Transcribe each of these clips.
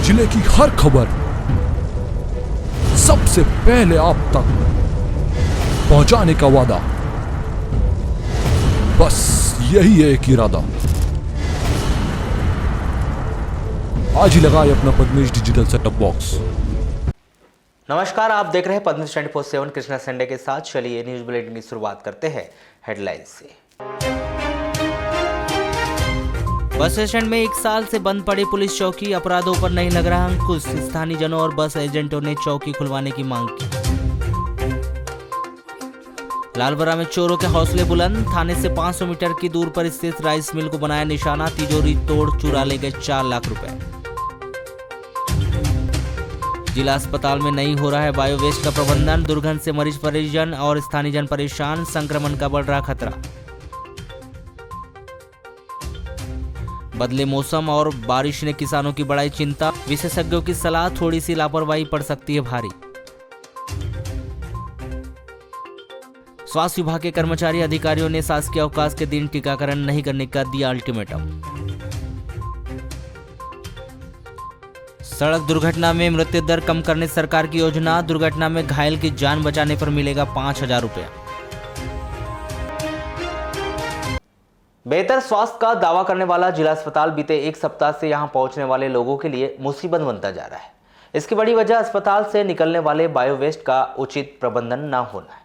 जिले की हर खबर सबसे पहले आप तक पहुंचाने का वादा, बस यही है एक इरादा। आज ही लगाए अपना पद्मेश डिजिटल सेटअप बॉक्स। नमस्कार, आप देख रहे हैं पद्मेश 24/7 कृष्णा संडे के साथ। चलिए न्यूज बुलेटिन की शुरुआत करते हैं हेडलाइन से। बस स्टैंड में 1 साल से बंद पड़ी पुलिस चौकी, अपराधों पर नहीं लग रहा अंकुश। स्थानीय जनों और बस एजेंटों ने चौकी खुलवाने की मांग की। लालबरा में चोरों के हौसले बुलंद, थाने से 500 मीटर की दूर पर स्थित राइस मिल को बनाया निशाना, तिजोरी तोड़ चुरा ले गए 4 लाख रुपए। जिला अस्पताल में नहीं हो रहा है बायो वेस्ट का प्रबंधन, दुर्गंध से मरीज परिजन और स्थानीय जन परेशान, संक्रमण का बढ़ रहा खतरा। बदले मौसम और बारिश ने किसानों की बढ़ाई चिंता, विशेषज्ञों की सलाह, थोड़ी सी लापरवाही पड़ सकती है भारी। स्वास्थ्य विभाग के कर्मचारी अधिकारियों ने शासकीय अवकाश के दिन टीकाकरण नहीं करने का दिया अल्टीमेटम। सड़क दुर्घटना में मृत्यु दर कम करने सरकार की योजना, दुर्घटना में घायल की जान बचाने पर मिलेगा 5,000 रुपया। बेहतर स्वास्थ्य का दावा करने वाला जिला अस्पताल बीते 1 सप्ताह से यहां पहुंचने वाले लोगों के लिए मुसीबत बनता जा रहा है। इसकी बड़ी वजह अस्पताल से निकलने वाले बायो वेस्ट का उचित प्रबंधन न होना है।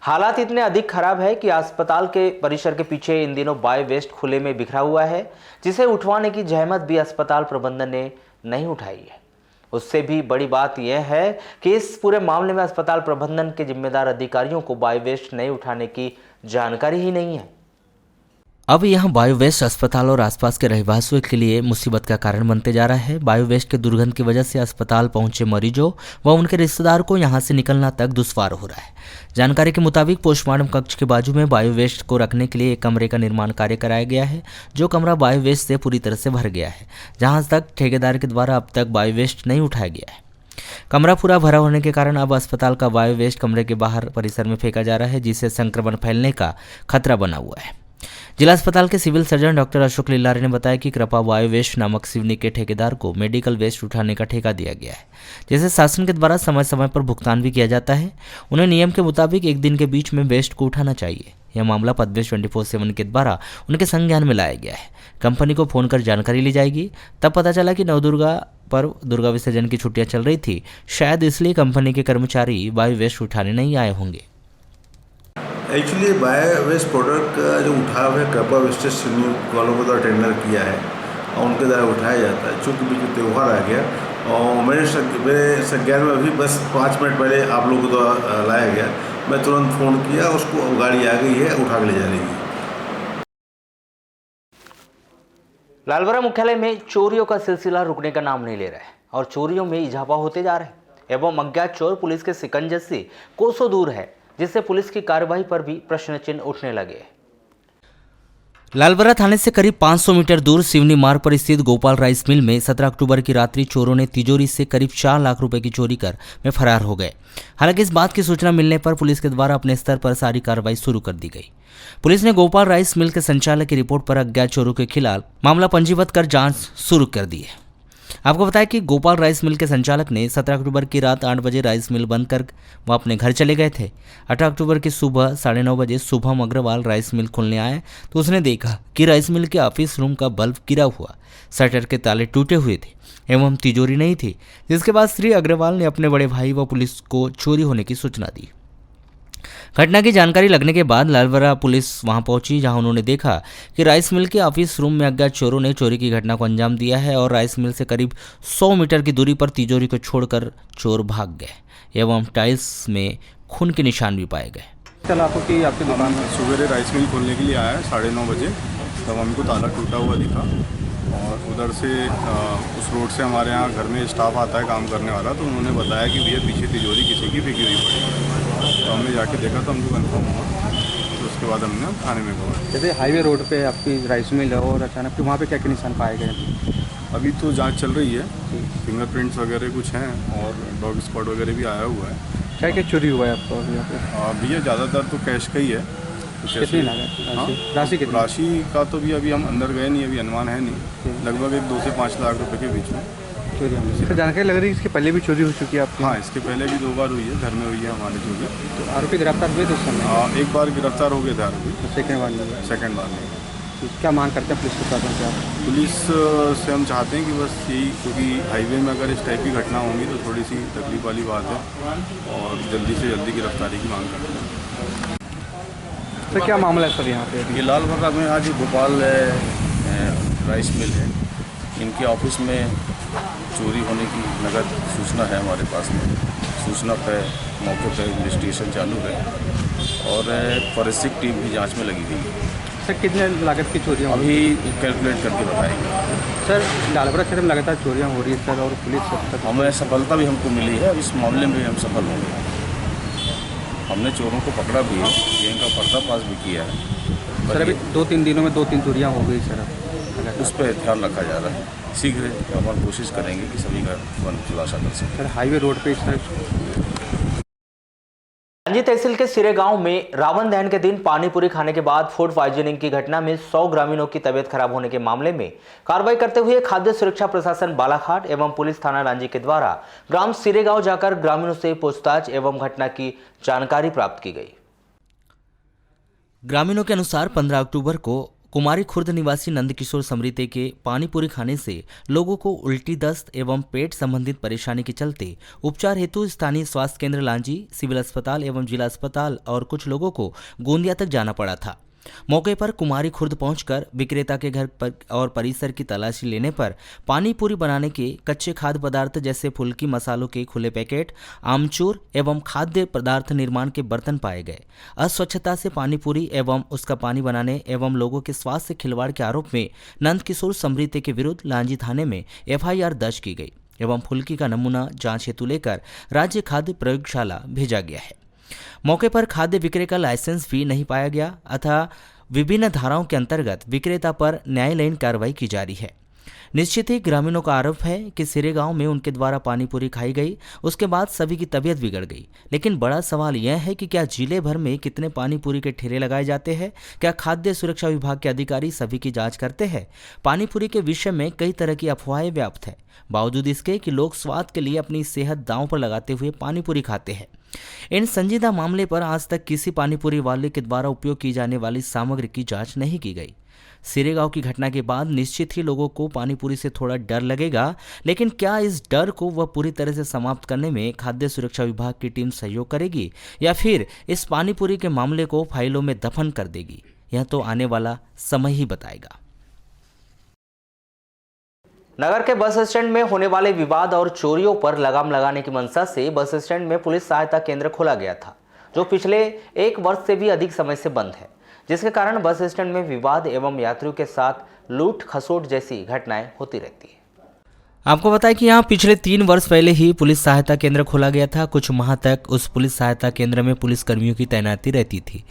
हालात इतने अधिक खराब है कि अस्पताल के परिसर के पीछे इन दिनों बायो वेस्ट खुले में बिखरा हुआ है, जिसे उठवाने की जहमत भी अस्पताल प्रबंधन ने नहीं उठाई है। उससे भी बड़ी बात यह है कि इस पूरे मामले में अस्पताल प्रबंधन के जिम्मेदार अधिकारियों को बायो वेस्ट नहीं उठाने की जानकारी ही नहीं है। अब यहाँ बायो वेस्ट अस्पताल और आसपास के रहवासियों के लिए मुसीबत का कारण बनते जा रहा है। बायो वेस्ट के दुर्गंध की वजह से अस्पताल पहुंचे मरीजों व उनके रिश्तेदार को यहाँ से निकलना तक दुश्वार हो रहा है। जानकारी के मुताबिक पोस्टमार्टम कक्ष के बाजू में बायो वेस्ट को रखने के लिए एक कमरे का निर्माण कार्य कराया गया है, जो कमरा बायो वेस्ट से पूरी तरह से भर गया है। जहाँ तक ठेकेदार के द्वारा अब तक बायो वेस्ट नहीं उठाया गया है। कमरा पूरा भरा होने के कारण अब अस्पताल का बायो वेस्ट कमरे के बाहर परिसर में फेंका जा रहा है, जिससे संक्रमण फैलने का खतरा बना हुआ है। जिला अस्पताल के civil surgeon doctor Ashok Lillare ने बताया कि कृपा बायो वेस्ट नामक सिवनी के ठेकेदार को मेडिकल वेस्ट उठाने का ठेका दिया गया है, जिसे शासन के द्वारा समय समय पर भुगतान भी किया जाता है। उन्हें नियम के मुताबिक 1 दिन के बीच में वेस्ट को उठाना चाहिए। यह मामला पद्मेश 24/7 के द्वारा उनके संज्ञान में लाया गया है। कंपनी को फोन कर जानकारी ली जाएगी। तब पता चला कि नवदुर्गा पर दुर्गा विसर्जन की छुट्टियां चल रही थी, शायद इसलिए कंपनी के कर्मचारी बायो वेस्ट उठाने नहीं आए होंगे। एक्चुअली बायो वेस्ट प्रोडक्ट का जो उठाव है कृपा वेस्टेज सिवनी वालों को द्वारा टेंडर किया है और उनके द्वारा उठाया जाता है। चूँकि बीच में त्यौहार आ गया और मेरे संज्ञान में अभी बस 5 मिनट पहले आप लोगों को द्वारा लाया गया, मैं तुरंत फ़ोन किया, उसको गाड़ी आ गई है, उठा के ले जा रही है। लालबरा मुख्यालय में चोरियों का सिलसिला रुकने का नाम नहीं ले रहा है और चोरियों में इजाफा होते जा रहे हैं एवं अज्ञात चोर पुलिस के शिकंजे से कोसों दूर है, जिससे पुलिस की कार्रवाई पर भी प्रश्न चिन्ह उठने लगे। लालबरा थाने से करीब 500 मीटर दूर सिवनी मार्ग पर स्थित गोपाल राइस मिल में 17 अक्टूबर की रात्रि चोरों ने तिजोरी से करीब 4 लाख रुपए की चोरी कर में फरार हो गए। हालांकि इस बात की सूचना मिलने पर पुलिस के द्वारा अपने स्तर पर सारी कार्रवाई शुरू कर दी गई। पुलिस ने गोपाल राइस मिल के संचालक की रिपोर्ट पर अज्ञात चोरों के खिलाफ मामला पंजीबद्ध कर जाँच शुरू कर दी है। आपको बताया कि गोपाल राइस मिल के संचालक ने 17 अक्टूबर की रात 8 बजे राइस मिल बंद कर वो अपने घर चले गए थे। 18 अक्टूबर की सुबह 9:30 बजे शुभम अग्रवाल राइस मिल खोलने आए तो उसने देखा कि राइस मिल के ऑफिस रूम का बल्ब गिरा हुआ, शटर के ताले टूटे हुए थे एवं तिजोरी नहीं थी। जिसके बाद श्री अग्रवाल ने अपने बड़े भाई व पुलिस को चोरी होने की सूचना दी। घटना की जानकारी लगने के बाद लालबरा पुलिस वहां पहुंची, जहां उन्होंने देखा कि राइस मिल के ऑफिस रूम में अज्ञात चोरों ने चोरी की घटना को अंजाम दिया है और राइस मिल से करीब 100 मीटर की दूरी पर तिजोरी को छोड़कर चोर भाग गए एवं टाइल्स में खून के निशान भी पाए गए। चल आपको कि आपकी दुकान में सवेरे राइस मिल खोलने के लिए आया 9:30 बजे, तब हमको ताला टूटा हुआ दिखा और उधर से उस रोड से हमारे यहाँ घर में स्टाफ आता है काम करने वाला, तो उन्होंने बताया कि भैया पीछे तिजोरी किसी की फेंकी हुई पड़ी। तो हमने जाके देखा तो हमको कंफर्म हुआ, तो उसके बाद हमने थाने में गए। जैसे हाईवे रोड पे आपकी राइस मिल है और अचानक फिर वहाँ पे क्या क्या निशान पाए गए? अभी तो जांच चल रही है, फिंगरप्रिंट्स वगैरह कुछ हैं और डॉग स्पॉट वगैरह भी आया हुआ है। क्या क्या चोरी हुआ है आपको यहाँ पे? भैया ज़्यादातर तो कैश का ही है। कितनी लागत? राशि कितनी? राशि का तो भी अभी हम अंदर गए नहीं, अभी अनुमान है नहीं, लगभग 2 से 5 लाख रुपए के बीच में। चोरी होने से। तो जानकारी लग रही है इसके पहले भी चोरी हो चुकी है आपकी? हाँ, इसके पहले भी 2 बार हुई है, घर में हुई है हमारे चोरी। तो आरोपी गिरफ्तार हुए थे उस समय? एक बार गिरफ्तार हो गए थे आरोपी, तो सेकंड बार नहीं हुआ? सेकंड बार नहीं। तो क्या मांग करते हैं पुलिस प्रशासन से आप? पुलिस से हम चाहते हैं कि बस यही, क्योंकि हाईवे में अगर इस टाइप की घटना होंगी तो थोड़ी सी तकलीफ वाली बात है, और जल्दी से जल्दी गिरफ्तारी की मांग करते हैं। तो क्या मामला है सर यहाँ पे? ये लालबाग में आज भोपाल राइस मिल है, इनके ऑफिस में चोरी होने की नगद सूचना है हमारे पास में। सूचना पे मौके पर इन्वेस्टिगेशन चालू है और फॉरेंसिक टीम भी जांच में लगी हुई है। सर कितने लागत की चोरियाँ अभी कैलकुलेट करके बताएंगे। सर लालबरा क्षेत्र में लगातार चोरियाँ हो रही है सर, और पुलिस तक हमें सफलता भी हमको मिली है, इस मामले में भी हम सफल होंगे। हमने चोरों को पकड़ा भी है, इनका पर्दाफाश भी किया है। सर अभी 2-3 दिनों में 2-3 चोरियाँ हो गई सर, उस पर ध्यान रखा जा रहा है। शीघ्र हम कोशिश करेंगे कि सभी का खुलासा कर सकें। सर हाईवे रोड पे सर लांजी तहसील के सिरे गांव में रावण दहन के दिन पानी पूरी खाने के बाद फूड पॉइजनिंग की घटना में 100 ग्रामीणों की तबीयत खराब होने के मामले में कार्रवाई करते हुए खाद्य सुरक्षा प्रशासन बालाघाट एवं पुलिस थाना लांजी के द्वारा ग्राम सिरे गांव जाकर ग्रामीणों से पूछताछ एवं घटना की जानकारी प्राप्त की गई। ग्रामीणों के अनुसार 15 अक्टूबर को कुमारी खुर्द निवासी नंदकिशोर समृते के पानी पूरी खाने से लोगों को उल्टी, दस्त एवं पेट संबंधित परेशानी के चलते उपचार हेतु स्थानीय स्वास्थ्य केंद्र लांजी, सिविल अस्पताल एवं जिला अस्पताल और कुछ लोगों को गोंदिया तक जाना पड़ा था। मौके पर कुमारी खुर्द पहुंचकर विक्रेता के घर पर और परिसर की तलाशी लेने पर पानी पूरी बनाने के कच्चे खाद्य पदार्थ जैसे फुल्की, मसालों के खुले पैकेट, आमचूर एवं खाद्य पदार्थ निर्माण के बर्तन पाए गए। अस्वच्छता से पानी पूरी एवं उसका पानी बनाने एवं लोगों के स्वास्थ्य से खिलवाड़ के आरोप में नंदकिशोर समृते के विरुद्ध लांजी थाने में FIR दर्ज की गई एवं फुल्की का नमूना जांच हेतु लेकर राज्य खाद्य प्रयोगशाला भेजा गया है। मौके पर खाद्य विक्रय का लाइसेंस भी नहीं पाया गया अतः विभिन्न धाराओं के अंतर्गत विक्रेता पर न्यायालयीन कार्रवाई की जा रही है। निश्चित ही ग्रामीणों का आरोप है कि सिरे गांव में उनके द्वारा पानी पूरी खाई गई, उसके बाद सभी की तबीयत बिगड़ गई। लेकिन बड़ा सवाल यह है कि क्या जिले भर में कितने पानी पूरी के ठेले लगाए जाते हैं? क्या खाद्य सुरक्षा विभाग के अधिकारी सभी की जांच करते हैं? पानी पूरी के विषय में कई तरह की अफवाहें व्याप्त है, बावजूद इसके कि लोग स्वाद के लिए अपनी सेहत दांव पर लगाते हुए पानी पूरी खाते हैं। इन संजीदा मामले पर आज तक किसी पानीपुरी वाले के द्वारा उपयोग की जाने वाली सामग्री की जांच नहीं की गई। सिरे गांव की घटना के बाद निश्चित ही लोगों को पानीपुरी से थोड़ा डर लगेगा, लेकिन क्या इस डर को वह पूरी तरह से समाप्त करने में खाद्य सुरक्षा विभाग की टीम सहयोग करेगी या फिर इस पानीपुरी के मामले को फाइलों में दफन कर देगी? यह तो आने वाला समय ही बताएगा। नगर के बस स्टैंड में होने वाले विवाद और चोरियों पर लगाम लगाने की मंशा से बस स्टैंड में पुलिस सहायता केंद्र खोला गया था, जो पिछले 1 वर्ष से भी अधिक समय से बंद है, जिसके कारण बस स्टैंड में विवाद एवं यात्रियों के साथ लूट खसोट जैसी घटनाएं होती रहती है। आपको बताएं कि यहाँ पिछले 3 वर्ष पहले ही पुलिस सहायता केंद्र खोला गया था। कुछ माह तक उस पुलिस सहायता केंद्र में पुलिस कर्मियों की तैनाती रहती थी।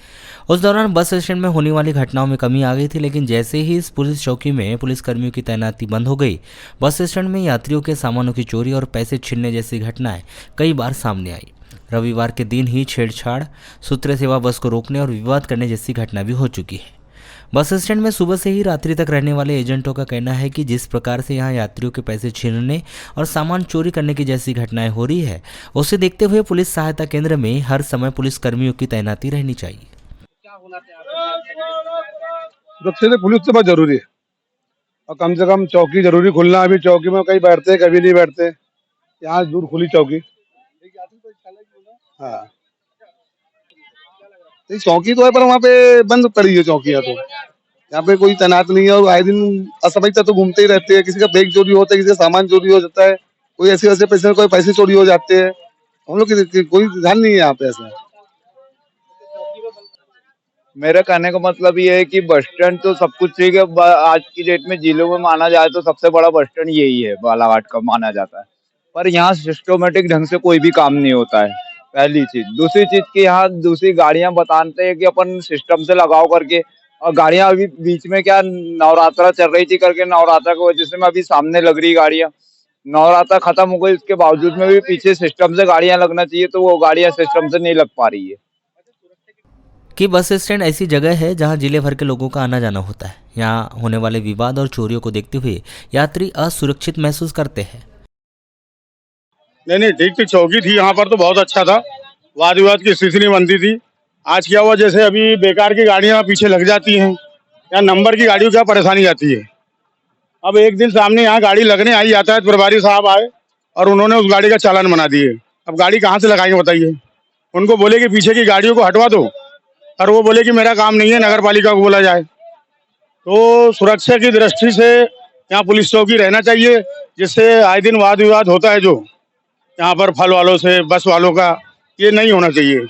उस दौरान बस स्टैंड में होने वाली घटनाओं में कमी आ गई थी, लेकिन जैसे ही इस पुलिस चौकी में पुलिस कर्मियों की तैनाती बंद हो गई, बस स्टैंड में यात्रियों के सामानों की चोरी और पैसे छीनने जैसी घटनाएं कई बार सामने आई। रविवार के दिन ही छेड़छाड़, सूत्र सेवा बस को रोकने और विवाद करने जैसी घटना भी हो चुकी है। बस स्टैंड में सुबह से ही रात्रि तक रहने वाले एजेंटों का कहना है कि जिस प्रकार से यहाँ यात्रियों के पैसे छीनने और सामान चोरी करने की जैसी घटनाएं हो रही है, उसे देखते हुए पुलिस सहायता केंद्र में हर समय पुलिस कर्मियों की तैनाती रहनी चाहिए। सुरक्षा से पुलिस तो बहुत जरूरी है और कम से कम चौकी जरूरी खुलना। अभी चौकी में कहीं बैठते कभी नहीं बैठते, यहाँ दूर खुली चौकी। हाँ चौकी तो है पर वहाँ पे बंद पड़ी है चौकी। तो यहाँ पे कोई तैनात नहीं है और आए दिन असमयता तो घूमते ही रहते हैं। किसी का बैग चोरी होता है, किसी का सामान चोरी हो जाता है, कोई ऐसे वैसे पैसे चोरी हो जाते हैं। हम लोग कोई ध्यान नहीं है यहाँ पे ऐसा। मेरा कहने का मतलब ये है कि बस स्टैंड तो सब कुछ ठीक है। आज की डेट में जिलों में माना जाए तो सबसे बड़ा बस स्टैंड यही है, बालाघाट का माना जाता है। पर यहाँ सिस्टमेटिक ढंग से कोई भी काम नहीं होता है, पहली चीज। दूसरी चीज कि यहाँ दूसरी गाड़ियां बताते हैं कि अपन सिस्टम से लगाओ करके, और गाड़ियां अभी बीच में क्या नवरात्रा चल रही थी करके, नवरात्रा की वजह से मैं अभी सामने लग रही गाड़ियां, नवरात्रा खत्म हो गई, इसके बावजूद में भी पीछे सिस्टम से गाड़ियां लगना चाहिए तो वो गाड़ियां सिस्टम से नहीं लग पा रही है। कि बस स्टैंड ऐसी जगह है जहां जिले भर के लोगों का आना जाना होता है। यहाँ होने वाले विवाद और चोरियों को देखते हुए यात्री असुरक्षित महसूस करते हैं। नहीं ठीक थी, चौकी थी यहाँ पर तो बहुत अच्छा था, वाद विवाद की स्थिति नहीं बनती थी। आज क्या हुआ, जैसे अभी बेकार की गाड़ियाँ पीछे लग जाती हैं या नंबर की गाड़ियों क्या परेशानी आती है। अब एक दिन सामने यहाँ गाड़ी लगने आई, यातायात प्रभारी साहब आए और उन्होंने उस गाड़ी का चालान बना दिए। अब गाड़ी कहाँ से लगाएंगे बताइए। उनको बोले कि पीछे की गाड़ियों को हटवा दो, और वो बोले कि मेरा काम नहीं है, नगर पालिका को बोला जाए। तो सुरक्षा की दृष्टि से यहाँ पुलिस चौकी रहना चाहिए, जिससे आए दिन वाद विवाद होता है जो यहाँ पर फल वालों से, बस वालों का, ये नहीं होना चाहिए।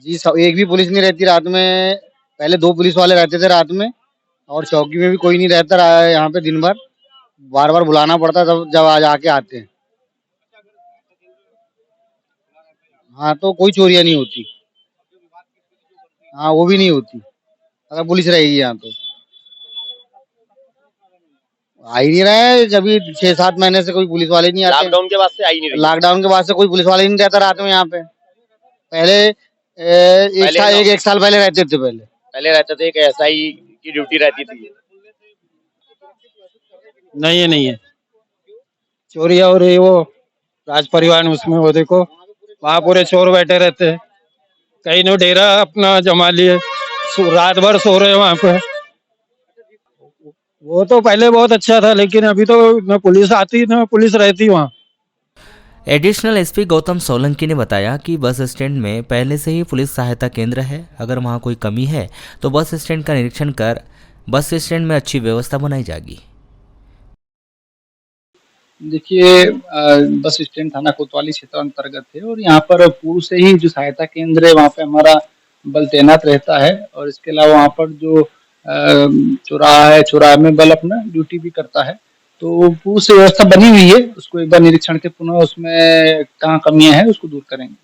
जी सब, एक भी पुलिस नहीं रहती रात में। पहले 2 पुलिस वाले रहते थे रात में, और चौकी में भी कोई नहीं रहता यहाँ पे दिन भर। बार बार बुलाना पड़ता तब जब आज आके आते हैं। हाँ, तो कोई चोरियां नहीं होती। हाँ, वो भी नहीं होती अगर पुलिस रहेगी यहाँ तो। आ ही नहीं रहा है, जब 6-7 महीने से कोई पुलिस वाले नहीं आते। लॉकडाउन के बाद से आई नहीं रही। लॉकडाउन के बाद से कोई पुलिस वाले नहीं रहता रात में यहाँ पे। पहले एक साल पहले रहते थे। पहले रहते थे, एक एसआई की ड्यूटी रहती थी। नहीं है चोरिया हो रही, वो राज परिवार उसमें वो देखो वहाँ पूरे चोर बैठे रहते हैं। कहीं ने डेरा अपना जमा लिए, रात भर सो रहे हैं वहाँ पे। वो तो पहले बहुत अच्छा था, लेकिन अभी तो न पुलिस आती न पुलिस रहती वहाँ। एडिशनल एसपी गौतम सोलंकी ने बताया कि बस स्टैंड में पहले से ही पुलिस सहायता केंद्र है। अगर वहाँ कोई कमी है तो बस स्टैंड का निरीक्षण कर बस स्टैंड में अच्छी व्यवस्था बनाई जाएगी। देखिए, बस स्टैंड थाना कोतवाली क्षेत्र अंतर्गत है, और यहाँ पर पूर्व से ही जो सहायता केंद्र है वहाँ पे हमारा बल तैनात रहता है। और इसके अलावा वहाँ पर जो चौराहा है, चौराहे में बल अपना ड्यूटी भी करता है। तो पूर्व से व्यवस्था बनी हुई है, उसको एक बार निरीक्षण के पुनः उसमें कहाँ कमियां हैं उसको दूर करेंगे।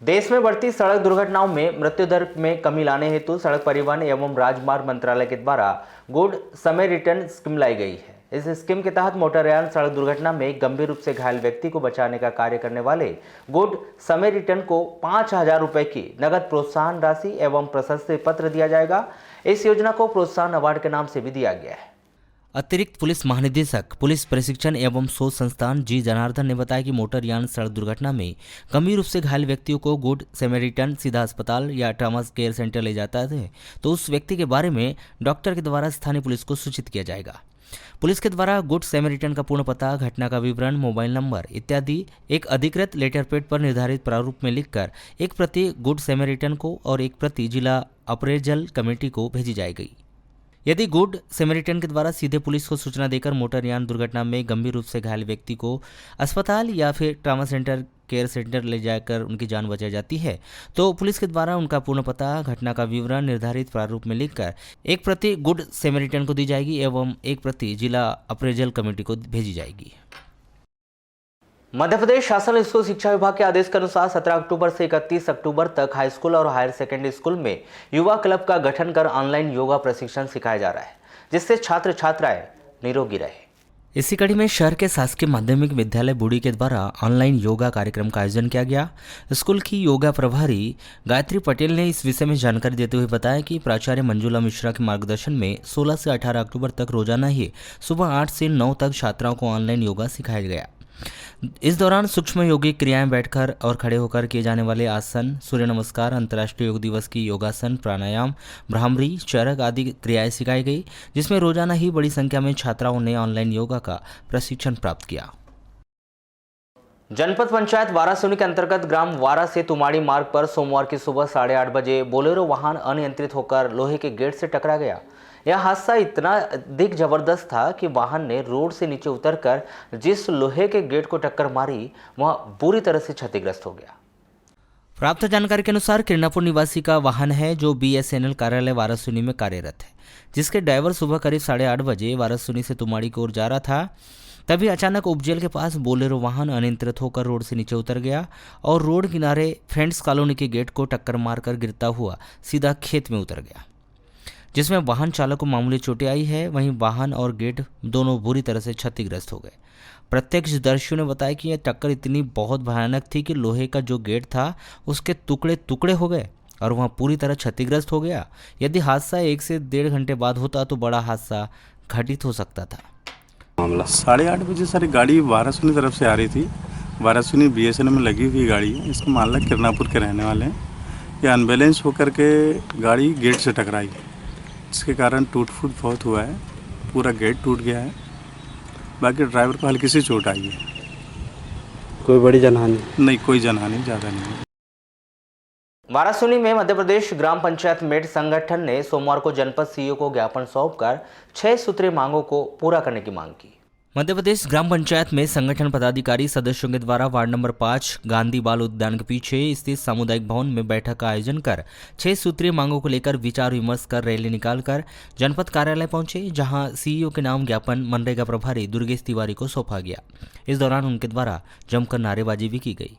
देश में बढ़ती सड़क दुर्घटनाओं में मृत्यु दर में कमी लाने हेतु सड़क परिवहन एवं राजमार्ग मंत्रालय के द्वारा गुड समैरिटन स्कीम लाई गई है। इस स्कीम के तहत मोटरयान सड़क दुर्घटना में गंभीर रूप से घायल व्यक्ति को बचाने का कार्य करने वाले गुड समैरिटन को 5,000 रुपए की नगद प्रोत्साहन राशि एवं प्रशस्ति पत्र दिया जाएगा। इस योजना को प्रोत्साहन अवार्ड के नाम से भी दिया गया है। अतिरिक्त पुलिस महानिदेशक पुलिस प्रशिक्षण एवं शोध संस्थान जी जनार्दन ने बताया कि मोटरयान सड़क दुर्घटना में गंभीर रूप से घायल व्यक्तियों को गुड समैरिटन सीधा अस्पताल या ट्रॉमा केयर सेंटर ले जाता है, तो उस व्यक्ति के बारे में डॉक्टर के द्वारा स्थानीय पुलिस को सूचित किया जाएगा। पुलिस के द्वारा गुड समैरिटन का पूर्ण पता, घटना का विवरण, मोबाइल नंबर इत्यादि एक अधिकृत लेटर पैड पर निर्धारित प्रारूप में लिखकर एक प्रति गुड समैरिटन को और एक प्रति जिला अप्रेजल कमेटी को भेजी जाएगी। यदि गुड समैरिटन के द्वारा सीधे पुलिस को सूचना देकर मोटरयान दुर्घटना में गंभीर रूप से घायल व्यक्ति को अस्पताल या फिर ट्रॉमा सेंटर केयर सेंटर ले जाकर उनकी जान बचाई जाती है, तो पुलिस के द्वारा उनका पूर्ण पता, घटना का विवरण निर्धारित प्रारूप में लिखकर एक प्रति गुड समैरिटन को दी जाएगी एवं एक प्रति जिला अप्रेजल कमेटी को भेजी जाएगी। मध्य प्रदेश शासन स्कूल शिक्षा विभाग के आदेश के अनुसार 17 अक्टूबर से 31 अक्टूबर तक हाई स्कूल और हायर सेकेंडरी स्कूल में युवा क्लब का गठन कर ऑनलाइन योगा प्रशिक्षण सिखाया जा रहा है, जिससे छात्र छात्राएं निरोगी रहे। इसी कड़ी में शहर के शासकीय माध्यमिक विद्यालय बूढ़ी के द्वारा ऑनलाइन योगा कार्यक्रम का आयोजन किया गया। स्कूल की योगा प्रभारी गायत्री पटेल ने इस विषय में जानकारी देते हुए बताया कि प्राचार्य मंजुला मिश्रा के मार्गदर्शन में 16 से 18 अक्टूबर तक रोजाना ही सुबह 8 से 9 तक छात्राओं को ऑनलाइन योगा सिखाया गया। इस दौरान सूक्ष्म योगिक क्रियाएं बैठकर और खड़े होकर किए जाने वाले आसन, सूर्य नमस्कार, अंतर्राष्ट्रीय योग दिवस की योगासन, प्राणायाम, भ्रामरी, चरक आदि क्रियाएं सिखाई गई, जिसमें रोजाना ही बड़ी संख्या में छात्राओं ने ऑनलाइन योगा का प्रशिक्षण प्राप्त किया। जनपद पंचायत वारासुनी के अंतर्गत ग्राम वारा से तुमाड़ी मार्ग पर सोमवार की सुबह 8:30 बजे बोलेरो वाहन अनियंत्रित होकर लोहे के गेट से टकरा गया। यह हादसा इतना अधिक जबरदस्त था कि वाहन ने रोड से नीचे उतरकर जिस लोहे के गेट को टक्कर मारी वह बुरी तरह से क्षतिग्रस्त हो गया। प्राप्त जानकारी के अनुसार किरणापुर निवासी का वाहन है जो BSNL कार्यालय वारासुनी में कार्यरत है, जिसके ड्राइवर सुबह करीब 8:30 बजे वारासुनी से तुमाड़ी की ओर जा रहा था। तभी अचानक उपजेल के पास बोलेरो वाहन अनियंत्रित होकर रोड से नीचे उतर गया और रोड किनारे फ्रेंड्स कॉलोनी के गेट को टक्कर मारकर गिरता हुआ सीधा खेत में उतर गया, जिसमें वाहन चालक को मामूली चोटें आई है। वहीं वाहन और गेट दोनों बुरी तरह से क्षतिग्रस्त हो गए। प्रत्यक्षदर्शियों ने बताया कि यह टक्कर इतनी बहुत भयानक थी कि लोहे का जो गेट था उसके टुकड़े टुकड़े हो गए और वह पूरी तरह क्षतिग्रस्त हो गया। यदि हादसा 1 से 1.5 घंटे बाद होता तो बड़ा हादसा घटित हो सकता था। मामला 8:30 बजे सर गाड़ी वारासुनी तरफ से आ रही थी। वारासुनी BSNL में लगी हुई गाड़ी है। इसका मामला किरनापुर के रहने वाले हैं। ये अनबैलेंस होकर के गाड़ी गेट से टकराई, जिसके कारण टूट फूट बहुत हुआ है। पूरा गेट टूट गया है। बाकी ड्राइवर को हल्की सी चोट आई है। कोई बड़ी जनहानि नहीं, कोई जनहानि ज़्यादा नहीं है। वारासुनी में मध्य प्रदेश ग्राम पंचायत मेट संगठन ने सोमवार को जनपद सीईओ को ज्ञापन सौंपकर 6 सूत्रीय मांगों को पूरा करने की मांग की। मध्य प्रदेश ग्राम पंचायत में संगठन पदाधिकारी सदस्यों के द्वारा वार्ड नंबर 5 गांधी बाल उद्यान के पीछे स्थित सामुदायिक भवन में बैठक का आयोजन कर 6 सूत्रीय मांगों को लेकर विचार विमर्श कर रैली निकालकर जनपद कार्यालय पहुंचे, जहां सीईओ के नाम ज्ञापन मनरेगा प्रभारी दुर्गेश तिवारी को सौंपा गया। इस दौरान उनके द्वारा जमकर नारेबाजी भी की गई।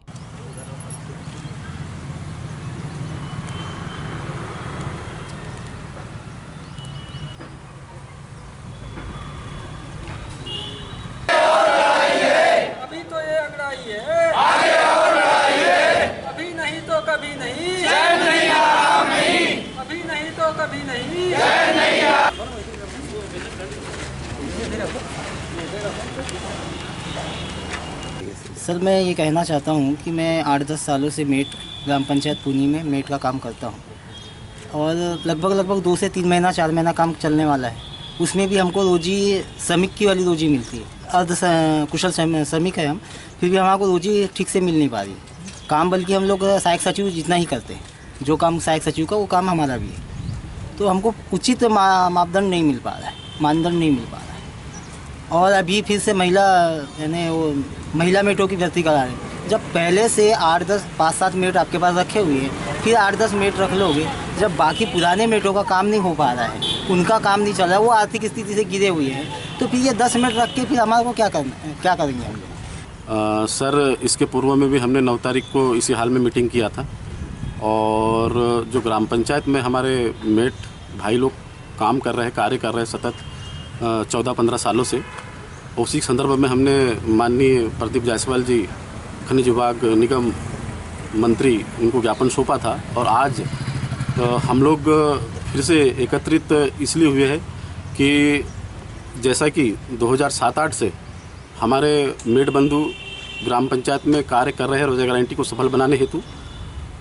सर, मैं ये कहना चाहता हूँ कि मैं 8-10 सालों से मेट ग्राम पंचायत पुनी में मेट का काम करता हूँ और लगभग 2 से 3 महीना 4 महीना काम चलने वाला है। उसमें भी हमको रोजी श्रमिक की वाली रोजी मिलती है। अर्ध कुशल श्रमिक है हम, फिर भी हमारे को रोजी ठीक से मिल नहीं पा रही काम, बल्कि हम लोग सहायक सचिव जितना ही करते हैं। जो काम सहायक सचिव का वो काम हमारा भी है, तो हमको उचित मापदंड नहीं मिल पा रहा है, मानदंड नहीं मिल पा रहा है। और अभी फिर से महिला मेटों की भर्ती करा रहे हैं। जब पहले से 5-7 मेट आपके पास रखे हुए हैं, फिर 8-10 मेट रख लोगे, जब बाकी पुराने मेटों का काम नहीं हो पा रहा है, उनका काम नहीं चल रहा है, वो आर्थिक स्थिति से गिरे हुए हैं, तो फिर ये 10 मिनट रख के फिर हमारे को क्या करेंगे हम लोग। सर, इसके पूर्व में भी हमने 9 तारीख को इसी हाल में मीटिंग किया था और जो ग्राम पंचायत में हमारे मेट भाई लोग काम कर रहे हैं, कार्य कर रहे हैं सतत 14-15 सालों से, उसी संदर्भ में हमने माननीय प्रदीप जायसवाल जी खनिज विभाग निगम मंत्री उनको ज्ञापन सौंपा था। और आज हम लोग फिर से एकत्रित इसलिए हुए हैं कि जैसा कि 2007-8 से हमारे मेट बंधु ग्राम पंचायत में कार्य कर रहे हैं रोजगार गारंटी को सफल बनाने हेतु,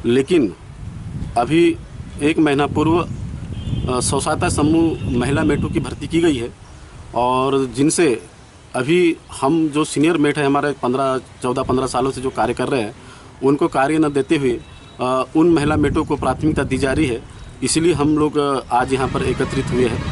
लेकिन अभी 1 महीना पूर्व स्वसहायता समूह महिला मेटों की भर्ती की गई है और जिनसे अभी हम जो सीनियर मेट है हमारे 14-15 सालों से जो कार्य कर रहे हैं, उनको कार्य न देते हुए उन महिला मेटों को प्राथमिकता दी जा रही है। इसलिए हम लोग आज यहाँ पर एकत्रित हुए हैं।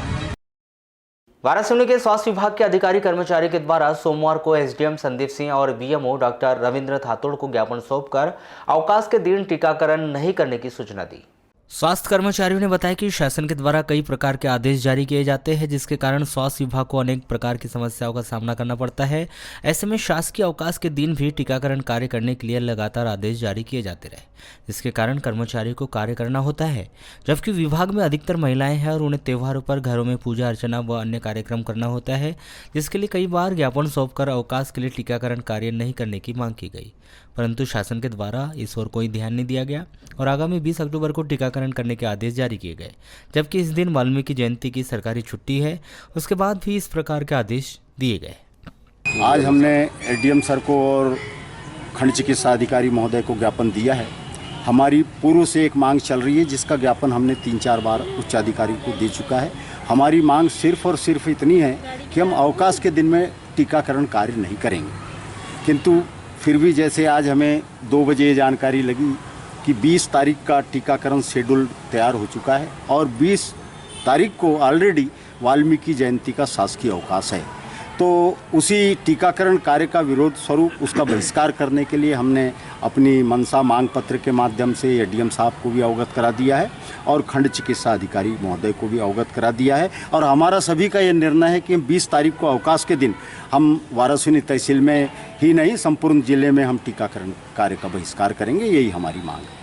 वाराणसी के स्वास्थ्य विभाग के अधिकारी कर्मचारी के द्वारा सोमवार को एसडीएम संदीप सिंह और बीएमओ डॉक्टर रविंद्र थातुड़ को ज्ञापन सौंपकर अवकाश के दिन टीकाकरण नहीं करने की सूचना दी। स्वास्थ्य कर्मचारियों ने बताया कि शासन के द्वारा कई प्रकार के आदेश जारी किए जाते हैं, जिसके कारण स्वास्थ्य विभाग को अनेक प्रकार की समस्याओं का सामना करना पड़ता है। ऐसे में शासकीय अवकाश के दिन भी टीकाकरण कार्य करने के लिए लगातार आदेश जारी किए जाते रहे, जिसके कारण कर्मचारियों को कार्य करना होता है। जबकि विभाग में अधिकतर महिलाएं हैं और उन्हें त्योहारों पर घरों में पूजा अर्चना व अन्य कार्यक्रम करना होता है, जिसके लिए कई बार ज्ञापन सौंपकर अवकाश के लिए टीकाकरण कार्य नहीं करने की मांग की गई, परंतु शासन के द्वारा इस ओर कोई ध्यान नहीं दिया गया और आगामी 20 अक्टूबर को टीकाकरण करने के आदेश जारी किए गए। जबकि इस दिन वाल्मीकि जयंती की सरकारी छुट्टी है, उसके बाद भी इस प्रकार के आदेश दिए गए। आज हमने एडीएम सर को और खंड चिकित्सा अधिकारी महोदय को ज्ञापन दिया है। हमारी पूर्व से एक मांग चल रही है, जिसका ज्ञापन हमने 3-4 बार उच्च अधिकारी को दे चुका है। हमारी मांग सिर्फ और सिर्फ इतनी है कि हम अवकाश के दिन में टीकाकरण कार्य नहीं करेंगे, किंतु फिर भी जैसे आज हमें 2 बजे जानकारी लगी कि 20 तारीख का टीकाकरण शेड्यूल तैयार हो चुका है और 20 तारीख को ऑलरेडी वाल्मीकि जयंती का शासकीय अवकाश है, तो उसी टीकाकरण कार्य का विरोध स्वरूप उसका बहिष्कार करने के लिए हमने अपनी मनसा मांग पत्र के माध्यम से एडीएम साहब को भी अवगत करा दिया है और खंड चिकित्सा अधिकारी महोदय को भी अवगत करा दिया है। और हमारा सभी का ये निर्णय है कि 20 तारीख को अवकाश के दिन हम वाराणसी तहसील में ही नहीं संपूर्ण जिले में हम टीकाकरण कार्य का बहिष्कार करेंगे। यही हमारी मांग है।